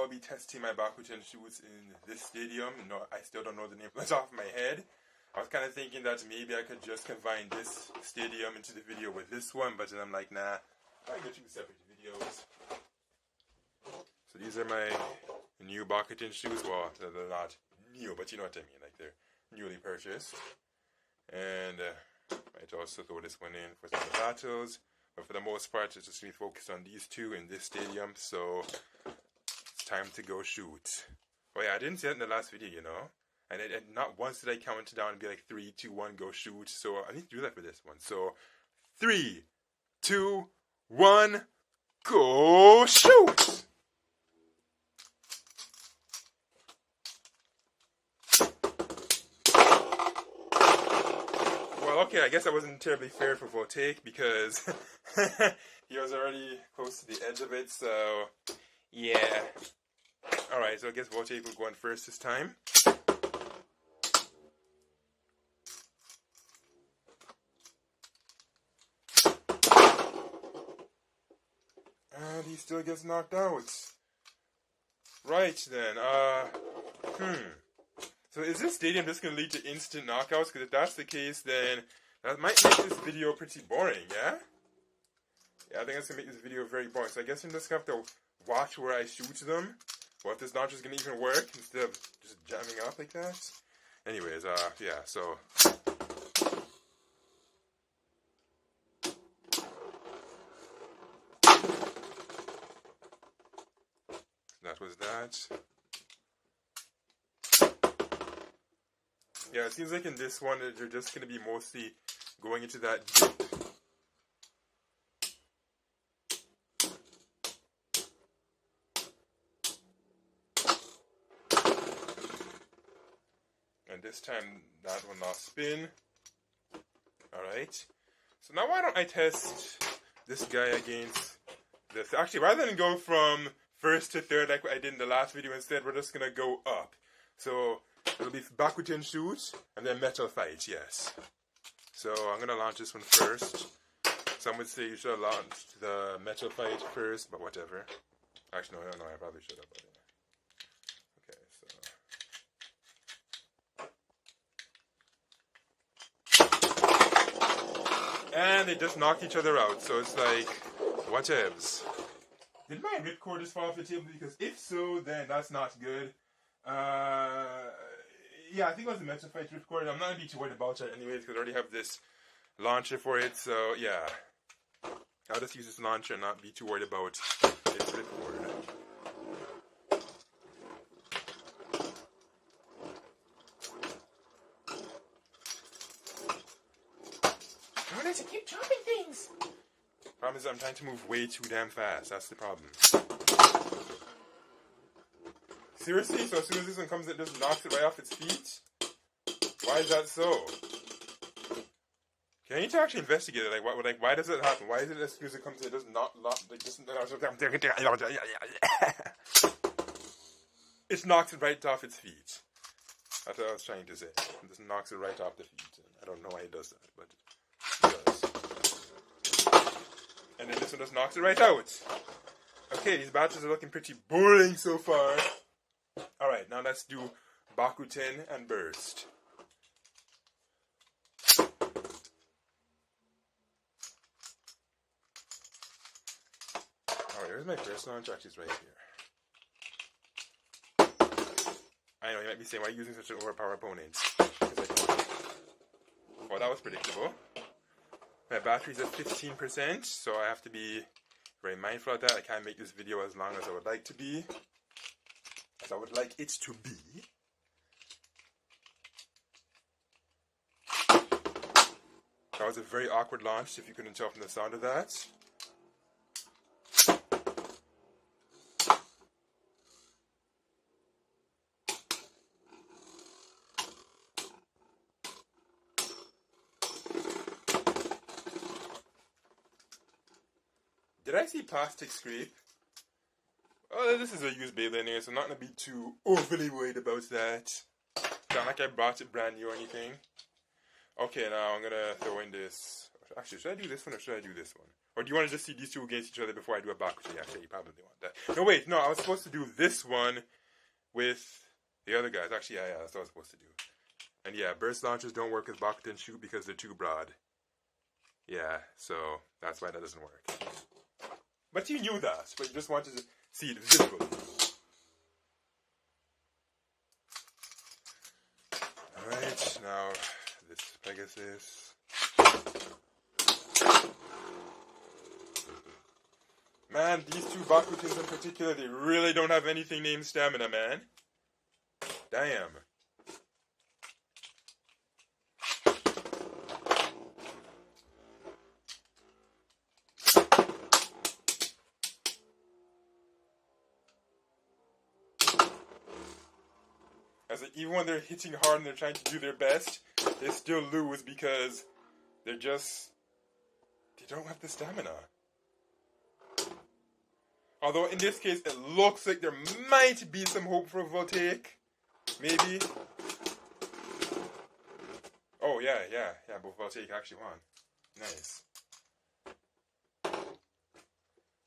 will be testing my Bakuten shoots in this stadium. No, I still don't know the name off my head. I was kind of thinking that maybe I could just combine this stadium into the video with this one, but then I'm like, nah, I get two separate videos. So these are my new Bakuten shoes. Well, they're not new, but you know what I mean, like they're newly purchased. And might also throw this one in for some of the battles. But for the most part, it's just me focused on these two in this stadium. So it's time to go shoot. Oh yeah, I didn't say that in the last video, you know. And not once did I count down and be like 3, 2, 1, go shoot. So I need to do that for this one. So 3, 2, 1, go shoot! Well, okay, I guess that wasn't terribly fair for Voltaic because he was already close to the edge of it. So yeah. Alright, so I guess Voltaic will go on first this time. And he still gets knocked out. Right then, So is this stadium just going to lead to instant knockouts? Because if that's the case, then that might make this video pretty boring, yeah? Yeah, I think that's going to make this video very boring. So I guess I'm just going to have to watch where I shoot them. What if this launcher's going to even work instead of just jamming up like that? Anyways, yeah, so... That was that. Yeah, it seems like in this one, they're just going to be mostly going into that dip. And this time, that will not spin. Alright. So now why don't I test this guy against this? Actually, rather than go from first to third like I did in the last video, instead we're just going to go up. So it'll be Bakuten shoot and then metal fight, yes. So I'm going to launch this one first. Some would say you should have launched the metal fight first, but whatever. Actually, no, I probably should have. Okay, so. And they just knocked each other out, so it's like, whatevs. Did my ripcord just fall off the table? Because if so, then that's not good. Yeah, I think it was the metal fight ripcord. I'm not going to be too worried about that anyways, because I already have this launcher for it, so yeah. I'll just use this launcher and not be too worried about its ripcord. I wanted to keep chopping things! Problem is I'm trying to move way too damn fast. That's the problem. Seriously? So as soon as this one comes, it just knocks it right off its feet? Why is that so? Okay, I need to actually investigate it. Like, why does it happen? Why is it as soon as it comes, it does not like just it knocks it right off its feet. That's what I was trying to say. It just knocks it right off the feet. I don't know why it does that, but it does. And then this one just knocks it right out. Okay, these batches are looking pretty boring so far. Alright, now let's do Bakuten and Burst. Alright, where's my first launch? Actually, it's right here. I know, you might be saying, why are you using such an overpowered opponent? Well, that was predictable. My battery's at 15%, so I have to be very mindful of that. I can't make this video as long as I would like to be. As I would like it to be. That was a very awkward launch, if you couldn't tell from the sound of that. Did I see plastic scrape? Oh, this is a used Beyblade anyway, so I'm not going to be too overly worried about that. It's not like I bought it brand new or anything. Okay, now I'm going to throw in this Actually, should I do this one or should I do this one? Or do you want to just see these two against each other before I do a Bakuten? Actually, you probably want that. No, wait, no, I was supposed to do this one with the other guys. Actually, yeah, that's what I was supposed to do. And yeah, burst launchers don't work with Bakuten shoot because they're too broad. Yeah, so that's why that doesn't work. But you knew that, but you just wanted to see it visibly. Alright, now this Pegasus. Man, these two Bakutens in particular, they really don't have anything named Stamina, man. Damn. As like, even when they're hitting hard and they're trying to do their best, they still lose because they don't have the stamina. Although in this case, it looks like there might be some hope for Voltaic. Maybe. Oh, yeah, both Voltaic actually won. Nice.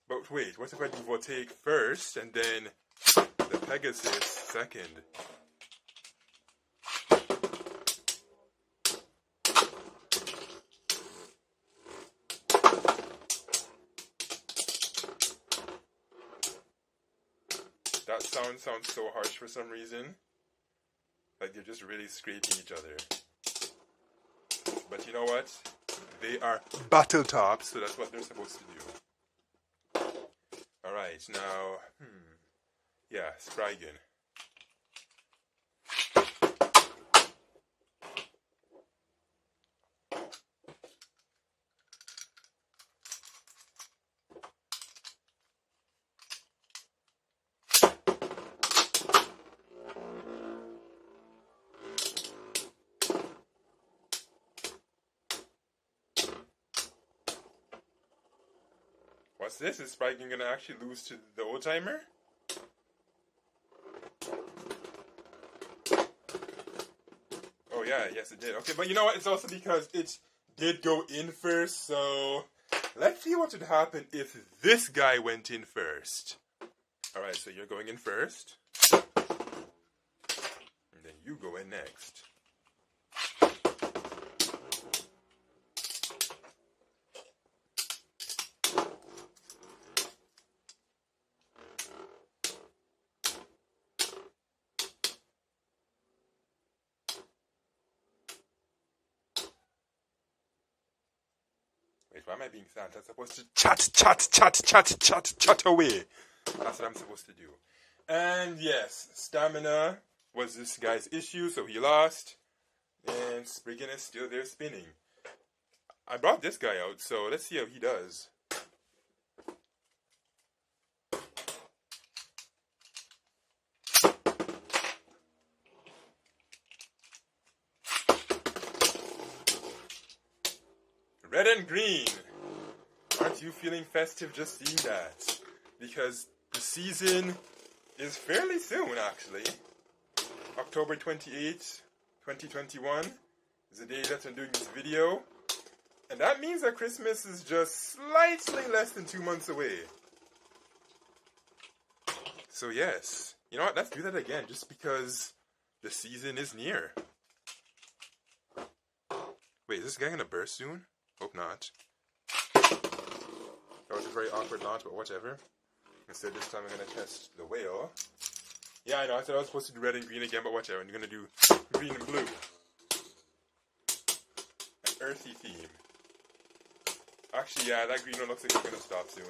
But wait, what if I do Voltaic first and then the Pegasus second? That sounds so harsh for some reason. Like they're just really scraping each other. But you know what? They are battle tops, so that's what they're supposed to do. Alright, now, yeah, Spriggan. What's this? Is Spriggan gonna actually lose to the old timer? Oh yeah, yes it did. Okay, but you know what? It's also because it did go in first, so let's see what would happen if this guy went in first. Alright, so you're going in first. And then you go in next. Wait, why am I being silent? I'm supposed to chat away. That's what I'm supposed to do. And yes, stamina was this guy's issue, so he lost. And Spriggan is still there spinning. I brought this guy out, so let's see how he does. Red and green. Aren't you feeling festive just seeing that? Because the season is fairly soon, actually. October 28th, 2021 is the day that I'm doing this video. And that means that Christmas is just slightly less than 2 months away. So yes, you know what, let's do that again, just because the season is near. Wait, is this guy gonna burst soon? Hope not. That was a very awkward launch, but whatever. Instead, this time I'm going to test the whale. Yeah, I know, I said I was supposed to do red and green again, but whatever. I'm going to do green and blue. An earthy theme. Actually, yeah, that green one looks like it's going to stop soon.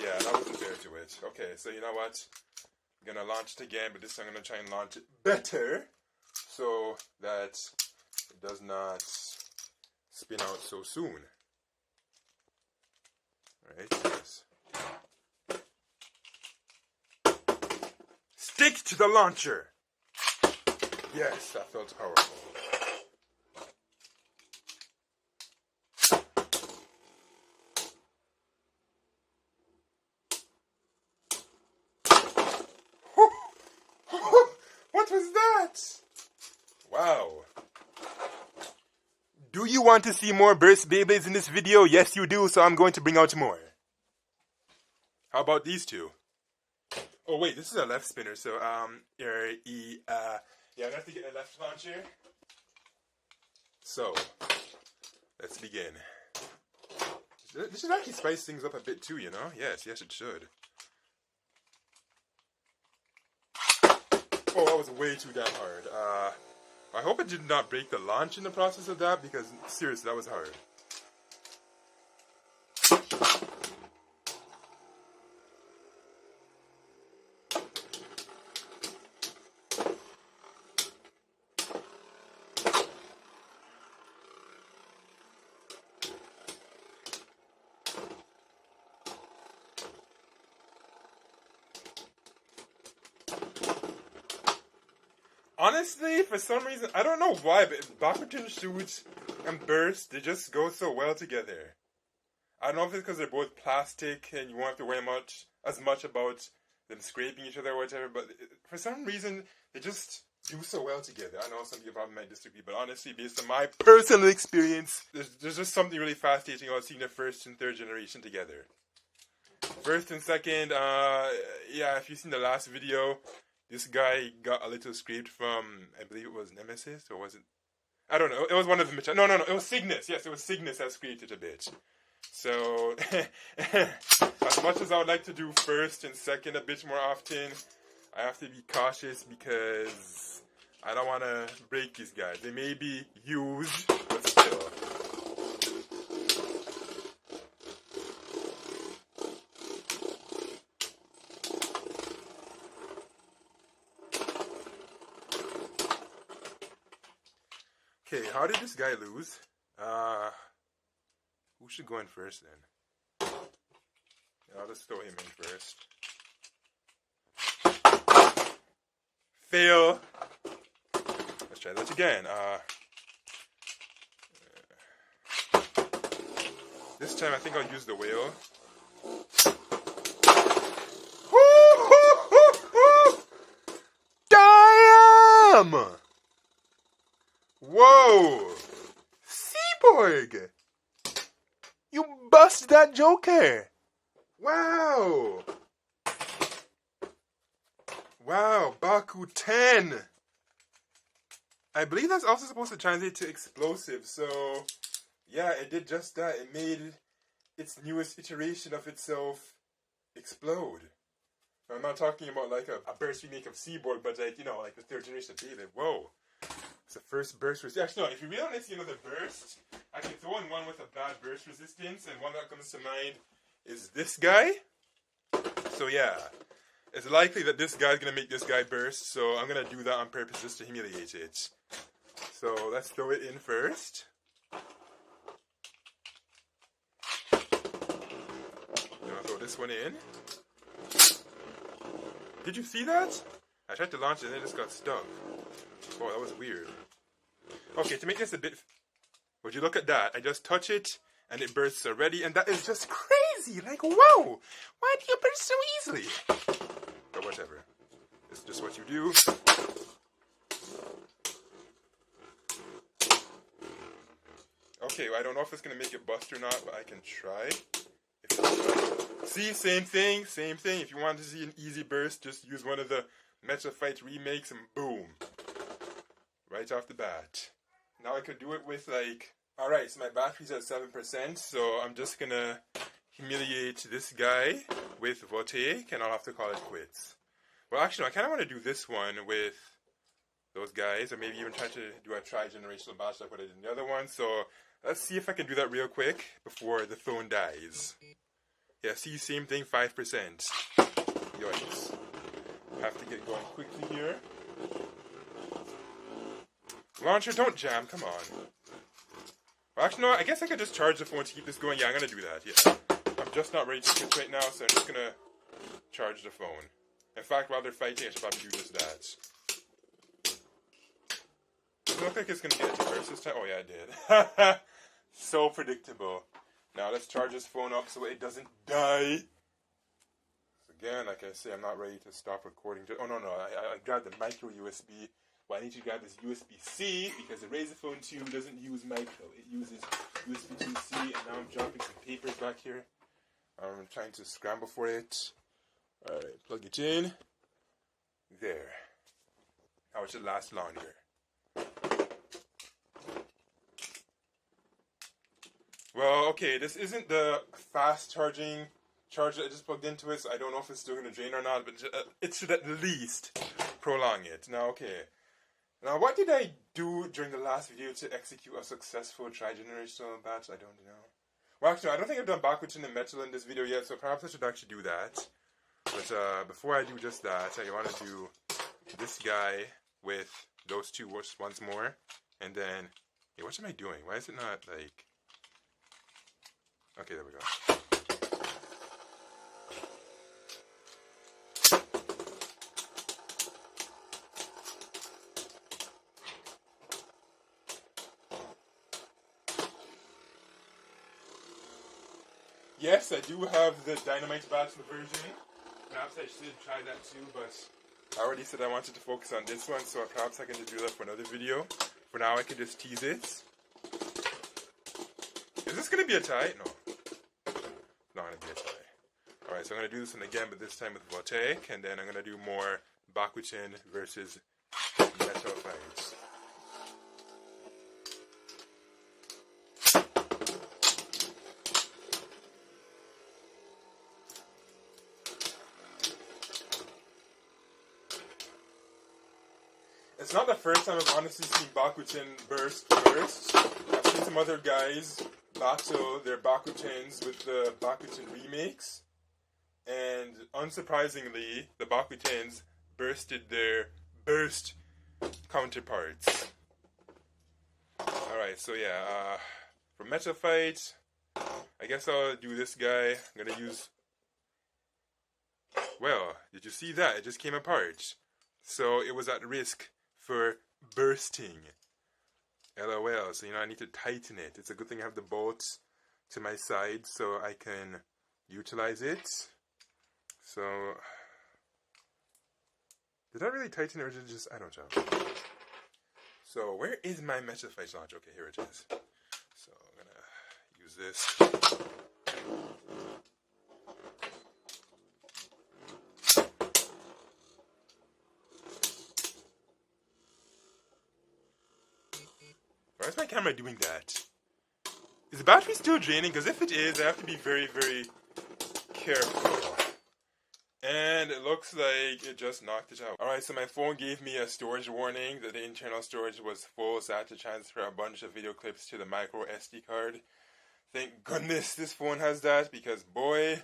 Yeah, that wasn't fair to it. Okay, so you know what? I'm going to launch it again, but this time I'm going to try and launch it better so that it does not spin out so soon. Alright, yes. Stick to the launcher! Yes, that felt powerful. What was that? Wow. Do you want to see more burst Beyblades in this video? Yes, you do, so I'm going to bring out more. How about these two? Oh, wait, this is a left spinner, so, yeah, I'm gonna have to get a left launcher. So, let's begin. This should actually spice things up a bit too, you know? Yes, it should. Oh, that was way too damn hard. I hope it did not break the launch in the process of that, because seriously, that was hard. Honestly, for some reason, I don't know why, but Bakuten shoots and burst, they just go so well together. I don't know if it's because they're both plastic and you won't have to worry as much about them scraping each other or whatever, but for some reason, they just do so well together. I know some people probably might disagree, but honestly, based on my personal experience, there's just something really fascinating about seeing the first and third generation together. First and second, yeah, if you've seen the last video, this guy got a little scraped from, I believe it was Nemesis, or was it? I don't know. It was one of the... No, it was Cygnus. Yes, it was Cygnus that scraped it a bit. So, as much as I would like to do first and second a bit more often, I have to be cautious because I don't want to break these guys. They may be used, but still. Okay, how did this guy lose? Who should go in first then? Yeah, I'll just throw him in first. Fail. Let's try that again. This time I think I'll use the whale. Damn! Whoa! Seaborg! You bust that Joker! Wow! Wow, Bakuten! I believe that's also supposed to translate to explosive, so yeah, it did just that. It made its newest iteration of itself explode. I'm not talking about like a burst remake of Seaborg, but like, you know, like the third generation of Beyblade. Whoa! It's the first burst resistance. Actually, no, if you really want to see another burst, I can throw in one with a bad burst resistance, and one that comes to mind is this guy. So yeah, it's likely that this guy's going to make this guy burst, so I'm going to do that on purpose just to humiliate it. So let's throw it in first. I'm going to throw this one in. Did you see that? I tried to launch it and it just got stuck. Oh, that was weird. Okay, to make this a bit... Would you look at that? I just touch it, and it bursts already, and that is just crazy! Like, whoa! Why do you burst so easily? But whatever. It's just what you do. Okay, well, I don't know if it's going to make it bust or not, but I can try. See, same thing. If you want to see an easy burst, just use one of the Mecha Fight remakes, and boom. Right off the bat. Now I could do it with like... Alright, so my battery's at 7%, so I'm just gonna humiliate this guy with Voltaic, and I'll have to call it quits. Well, actually, no, I kind of want to do this one with those guys, or maybe even try to do a tri-generational batch like what I did in the other one, so let's see if I can do that real quick before the phone dies. Yeah, see, same thing, 5%. Yikes. Have to get going quickly here. Launcher, don't jam, come on. Well, actually, no, I guess I could just charge the phone to keep this going. Yeah, I'm going to do that, yeah. I'm just not ready to quit right now, so I'm just going to charge the phone. In fact, while they're fighting, I should probably do just that. Doesn't look like it's going to get it to burst this time. Oh, yeah, it did. So predictable. Now, let's charge this phone up so it doesn't die. Again, like I say, I'm not ready to stop recording. Oh, no, I grabbed the micro USB But I need to grab this USB-C because the Razer Phone 2 doesn't use micro. It uses USB-C, and now I'm dropping some papers back here. I'm trying to scramble for it. Alright, plug it in. There. Now it should last longer. Well, okay, this isn't the fast charging charger I just plugged into it, so I don't know if it's still going to drain or not, but it should at least prolong it. Now, okay. Now, what did I do during the last video to execute a successful tri-generational batch? I don't know. Well, actually, I don't think I've done Bakuten and metal in this video yet, so perhaps I should actually do that. But before I do just that, I want to do this guy with those two once more. And then, hey, what am I doing? Why is it not like... Okay, there we go. Yes, I do have the Dynamite Battle version. Perhaps I should try that too, but I already said I wanted to focus on this one, so perhaps I can just do that for another video. For now, I can just tease it. Is this going to be a tie? No. Not going to be a tie. Alright, so I'm going to do this one again, but this time with Voltaic, and then I'm going to do more Bakuten versus metal fights. It's not the first time I've honestly seen Bakuten burst first. I've seen some other guys battle their Bakutens with the Bakuten remakes. And unsurprisingly, the Bakutens bursted their burst counterparts. Alright, so yeah, for Metal Fight, I guess I'll do this guy. I'm gonna use... Well, did you see that? It just came apart. So it was at risk for bursting. LOL. So, I need to tighten it. It's a good thing I have the bolts to my side so I can utilize it. So, did I really tighten it or did it just, I don't know. So, where is my Metal Fight launch? Okay, here it is. So, I'm gonna use this. Why is my camera doing that? Is the battery still draining? Because if it is, I have to be very, very careful. And it looks like it just knocked it out. Alright, so my phone gave me a storage warning that the internal storage was full, so I had to transfer a bunch of video clips to the micro SD card. Thank goodness this phone has that, because boy,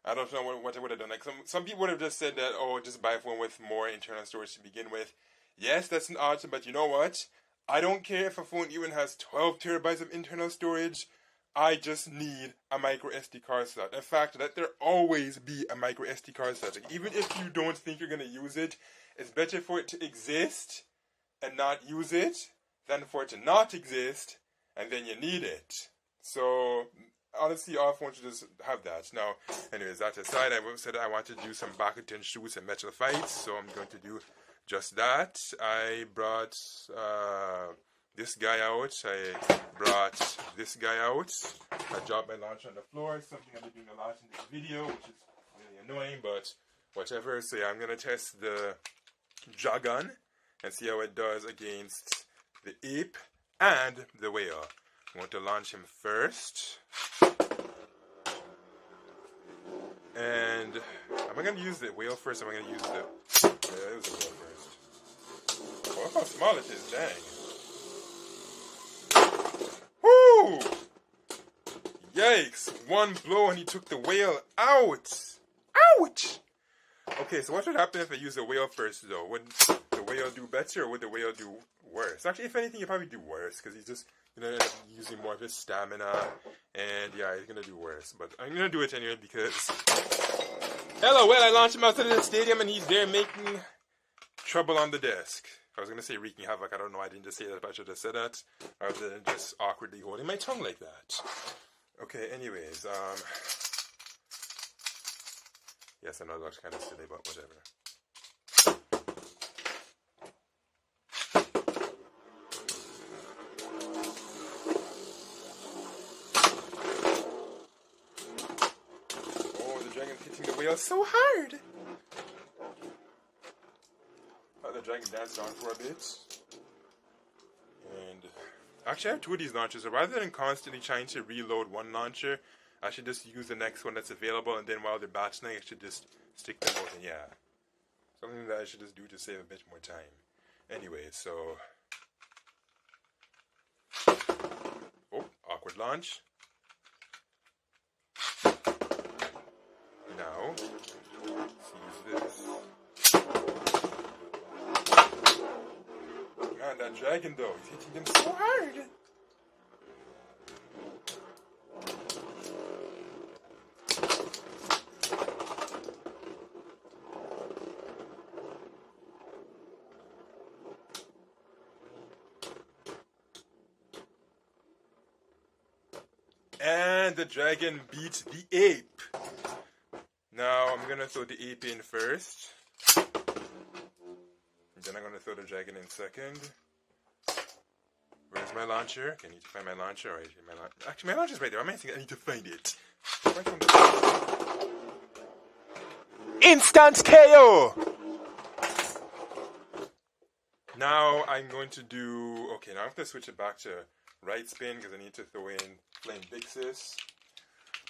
I don't know what I would have done. Like some people would have just said that, oh, just buy a phone with more internal storage to begin with. Yes, that's an option, but you know what? I don't care if a phone even has 12 terabytes of internal storage. I just need a micro SD card slot. In fact, let there always be a micro SD card slot. Like, even if you don't think you're going to use it, it's better for it to exist and not use it than for it to not exist and then you need it. So, honestly, all phones should just have that. Now, anyways, that aside, I said I wanted to do some Bakuten shoots and metal fights, so I'm going to do just that. I brought this guy out. I brought this guy out. I dropped my launcher on the floor. Something I've been doing a lot in this video, which is really annoying, but whatever. So yeah, I'm going to test the Dragon and see how it does against the ape and the whale. I'm going to launch him first. And am I going to use the whale first? Or am I going to use the... Yeah, it was the whale first. Oh, look how small it is, dang. Woo! Yikes. One blow and he took the whale out. Ouch! Okay, so what would happen if I use the whale first, though? Would the whale do better or would the whale do worse? Actually, if anything, he'd probably do worse because he's just, end up using more of his stamina. And yeah, he's going to do worse. But I'm going to do it anyway because... Hello, well, I launched him outside of the stadium and he's there making trouble on the desk. I was going to say wreaking havoc. I don't know why I didn't just say that, but I should have said that. Rather than just awkwardly holding my tongue like that. Okay, anyways. Yes, I know that looks kind of silly, but whatever. wheel so hard. Let the dragon dance on for a bit. And actually, I have two of these launchers, so rather than constantly trying to reload one launcher, I should just use the next one that's available, and then while they're battling, I should just stick them both in. Yeah. Something that I should just do to save a bit more time. Anyway, so... Oh, awkward launch. Now, let's use this. Man, that dragon though, he's hitting them so hard! And the dragon beat the ape. Now I'm gonna throw the ape in first. And then I'm gonna throw the dragon in second. Where's my launcher? Okay, I need to find my launcher. Alright, actually my launcher's right there. I might think I need to find it. Instant KO! Now I'm going to do... Okay, now I'm going to switch it back to right spin because I need to throw in Flame Big Sis.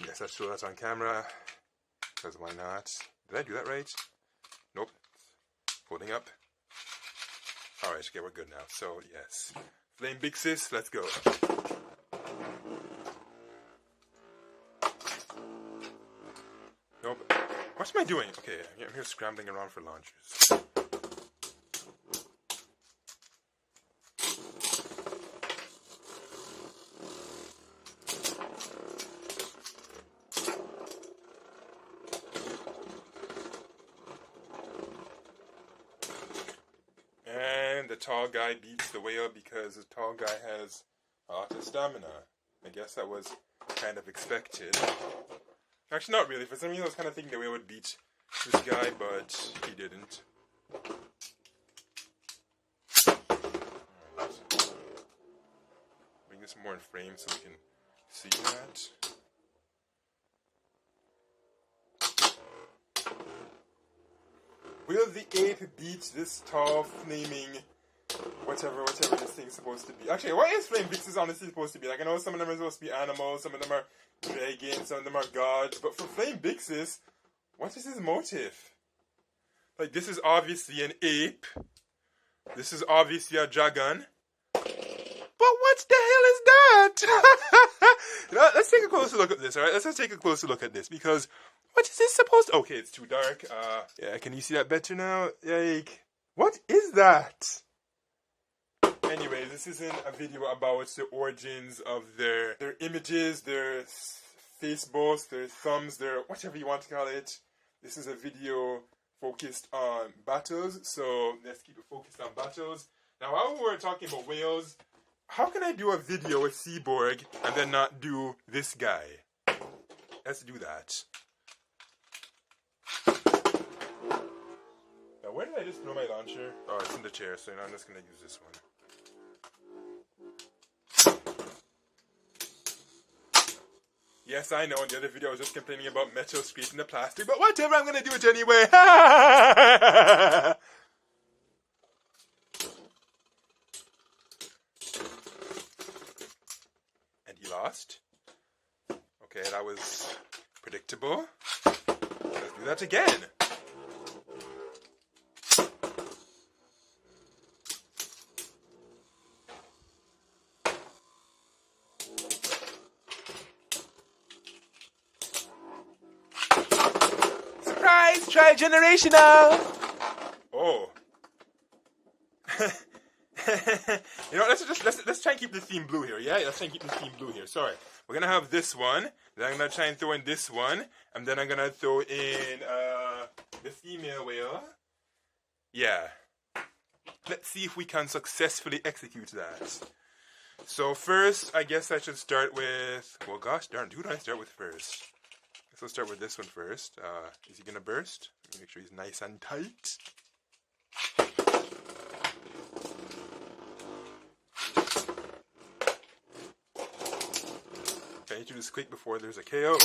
Yes, I'll show that on camera. Because why not? Did I do that right? Nope. Holding up. Alright, okay, we're good now. So, yes. Flame Big Sis, let's go. Nope. What am I doing? Okay, I'm here scrambling around for launchers. The tall guy beats the whale because the tall guy has a lot of stamina. I guess that was kind of expected. Actually, not really. For some reason, I was kind of thinking the whale would beat this guy, but he didn't. Right. Bring this more in frame so we can see that. Will the ape beat this tall, flaming, whatever this thing's supposed to be? Actually, what is Flame Big Sis honestly supposed to be? Like, I know some of them are supposed to be animals, some of them are dragons, some of them are gods, but for Flame Big Sis, what is his motive? Like, this is obviously an ape. This is obviously a dragon. But what the hell is that? Let's take a closer look at this, alright? Let's just take a closer look at this, because what is this supposed to... Okay, it's too dark. Yeah, can you see that better now? Like, what is that? Anyway, this isn't a video about the origins of their images, their faceballs, their thumbs, their whatever you want to call it. This is a video focused on battles, so let's keep it focused on battles. Now, while we're talking about whales, how can I do a video with Seaborg and then not do this guy? Let's do that. Now, where did I just throw my launcher? Oh, it's in the chair, so now I'm just going to use this one. Yes, I know, in the other video I was just complaining about metal scraping the plastic, but whatever, I'm going to do it anyway. And he lost. Okay, that was predictable. Let's do that again. Tri-generational! Oh. You know, let's try and keep the theme blue here, yeah? Let's try and keep the theme blue here. Sorry. We're gonna have this one, then I'm gonna try and throw in this one, and then I'm gonna throw in the female whale. Yeah. Let's see if we can successfully execute that. So first, I guess I should start with... Well, gosh darn, who do I start with first? Let's start with this one first. Is he gonna burst? Make sure he's nice and tight. Okay, I need to do this quick before there's a KO.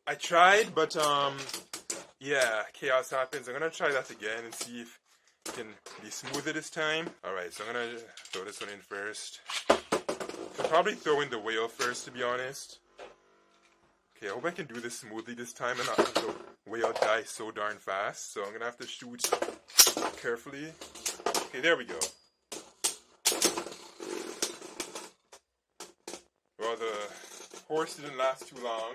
I tried, but yeah, chaos happens. I'm gonna try that again and see if it can be smoother this time. Alright, so I'm gonna throw this one in first. I'll probably throw in the whale first, to be honest. Okay, I hope I can do this smoothly this time and not have the whale die so darn fast. So I'm gonna have to shoot carefully. Okay, there we go. Well, the horse didn't last too long,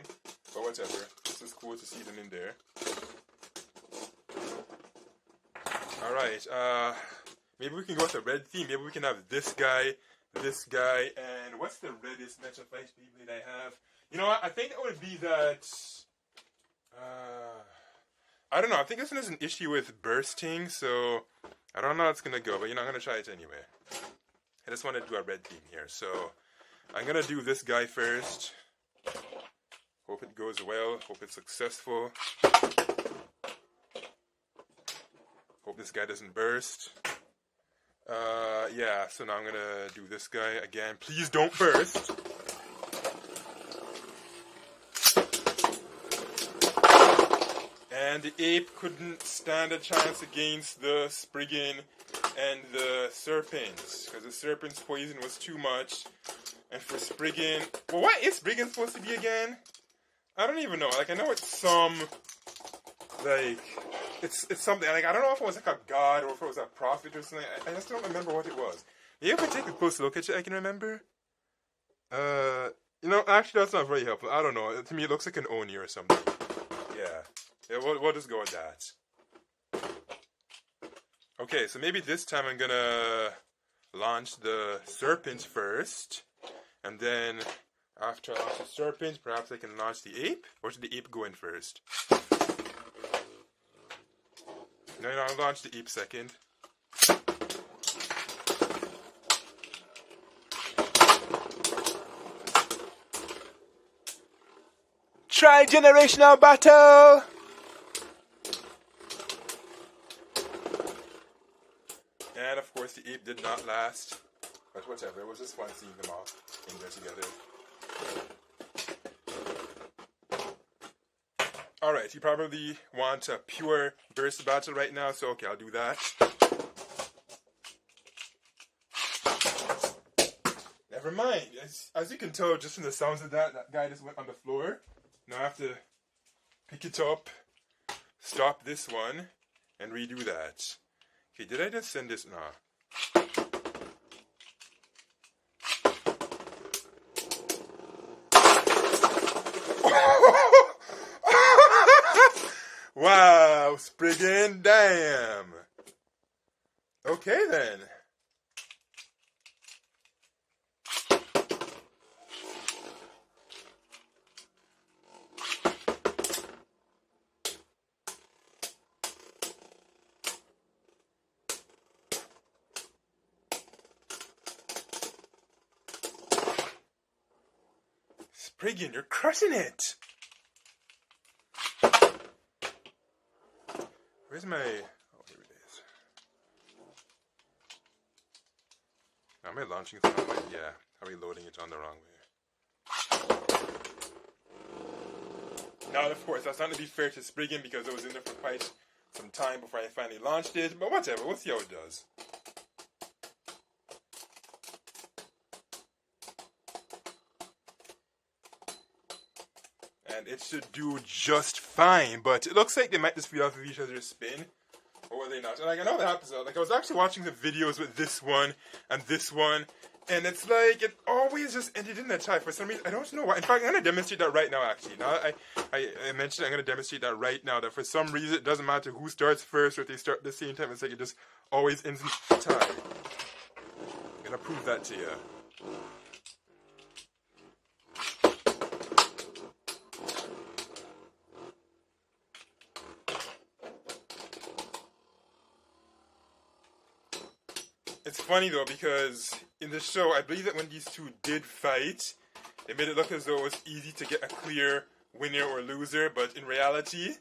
but whatever. This is cool to see them in there. Alright, maybe we can go with the red theme. Maybe we can have this guy, and what's the reddest Metro Flash Beyblade I have? You know what? I think it would be that. I don't know. I think this one has an issue with bursting, so I don't know how it's gonna go, but you know, I'm gonna try it anyway. I just want to do a red theme here, so I'm gonna do this guy first. Hope it goes well. Hope it's successful. Hope this guy doesn't burst. Yeah, so now I'm gonna do this guy again. Please don't burst. And the ape couldn't stand a chance against the Spriggan and the Serpents, because the Serpent's poison was too much. And for Spriggan, well, what is Spriggan supposed to be again? I don't even know. Like, I know it's some, like, it's something. Like, I don't know if it was like a god or if it was a prophet or something. I just don't remember what it was. Maybe if I take a close look at it, I can remember. You know, actually, that's not very helpful. I don't know. To me, it looks like an Oni or something. Yeah, we'll just go with that. Okay, so maybe this time I'm gonna launch the Serpent first, and then after I launch the Serpent, perhaps I can launch the ape? Or should the ape go in first? No, I'll launch the ape second. Tri-generational battle! And of course the ape did not last. But whatever, it was just fun seeing them all in there together. Alright, you probably want a pure burst battle right now, so okay, I'll do that. Never mind. As you can tell, just from the sounds of that guy just went on the floor. Now I have to pick it up, stop this one, and redo that. Okay, did I just send this? Nah. Wow, Spriggan, damn. Okay then. Spriggan, you're crushing it. Where's my... Oh, here it is. Am I launching it the wrong way? Yeah. Are we loading it on the wrong way? Now, of course, that's not to be fair to Spriggan because it was in there for quite some time before I finally launched it. But whatever, we'll see how it does. And it should do just fine, but it looks like they might just feed off of each other's spin, or were they not? And like, I know that happens. Like, I was actually watching the videos with this one, and it's like, it always just ended in a tie for some reason. I don't know why. In fact, I'm going to demonstrate that right now, actually. Now I mentioned I'm going to demonstrate that right now, that for some reason, it doesn't matter who starts first, or if they start at the same time, it's like it just always ends in a tie. I'm going to prove that to you. It's funny though, because in the show, I believe that when these two did fight, they made it look as though it was easy to get a clear winner or loser, but in reality,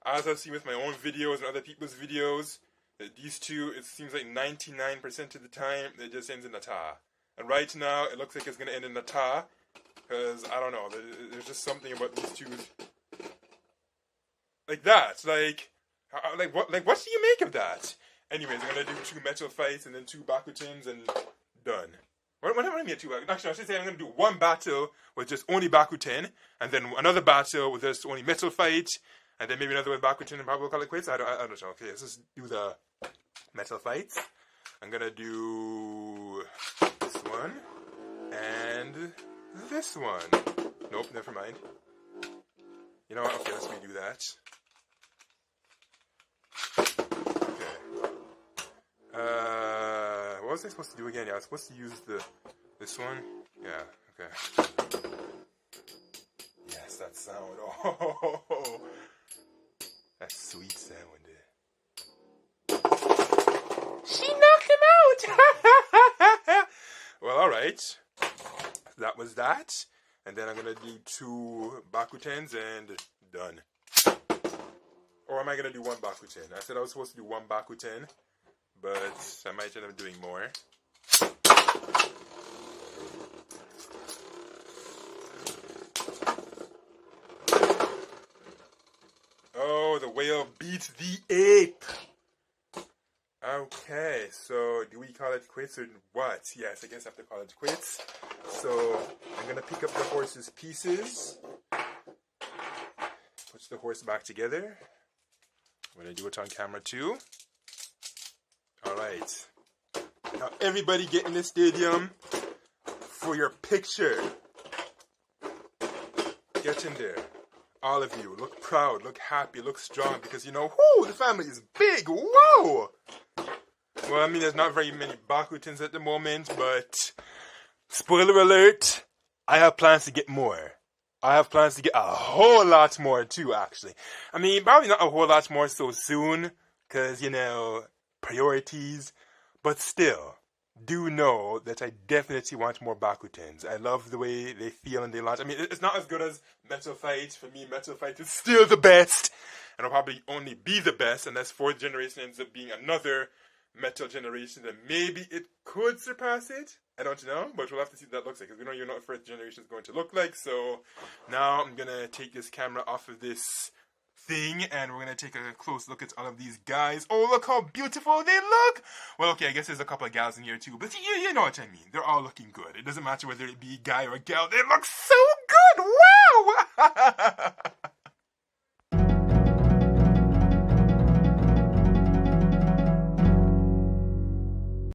as I've seen with my own videos and other people's videos, that these two, it seems like 99% of the time, it just ends in a ta. And right now, it looks like it's going to end in a ta, because, I don't know, there's just something about these two like that. Like what do you make of that? Anyways, I'm gonna do 2 metal fights and then 2 Bakutens and done. What do I mean 2? Actually, I should say I'm gonna do 1 battle with just only Bakuten, and then another battle with just only metal fight, and then maybe another with Bakuten and probably we'll call it quits. I don't know. Okay, let's just do the metal fights. I'm gonna do this one and this one. Nope, never mind. You know what? Okay, let's redo that. What was I supposed to do again? Yeah, I was supposed to use this one. Yeah, okay. Yes, that sound. Oh, that sweet sound there. She knocked him out! Well, alright. That was that. And then I'm gonna do 2 Bakutens and done. Or am I gonna do 1 Bakuten? I said I was supposed to do 1 Bakuten, but I might end up doing more. Oh, the whale beats the ape! Okay, so do we call it quits or what? Yes, I guess I have to call it quits. So I'm gonna pick up the horse's pieces, put the horse back together. I'm gonna do it on camera too. Alright. Now everybody get in the stadium for your picture. Get in there. All of you. Look proud, look happy, look strong, because you know, whoo, the family is big. Whoa! Well, I mean, there's not very many Bakutens at the moment, but spoiler alert, I have plans to get more. I have plans to get a whole lot more too, actually. I mean, probably not a whole lot more so soon, because, you know, priorities, but still, do know that I definitely want more Bakutens. I love the way they feel and they launch. I mean, it's not as good as Metal Fight. For me, Metal Fight is still the best, and it'll probably only be the best unless 4th generation ends up being another Metal generation, then maybe it could surpass it. I don't know, but we'll have to see what that looks like, because we don't even know what 1st generation is going to look like. So now I'm gonna take this camera off of this thing, and we're gonna take a close look at all of these guys. Oh, look how beautiful they look! Well, okay, I guess there's a couple of gals in here too, but you know what I mean. They're all looking good. It doesn't matter whether it be a guy or a gal. They look so good! Wow!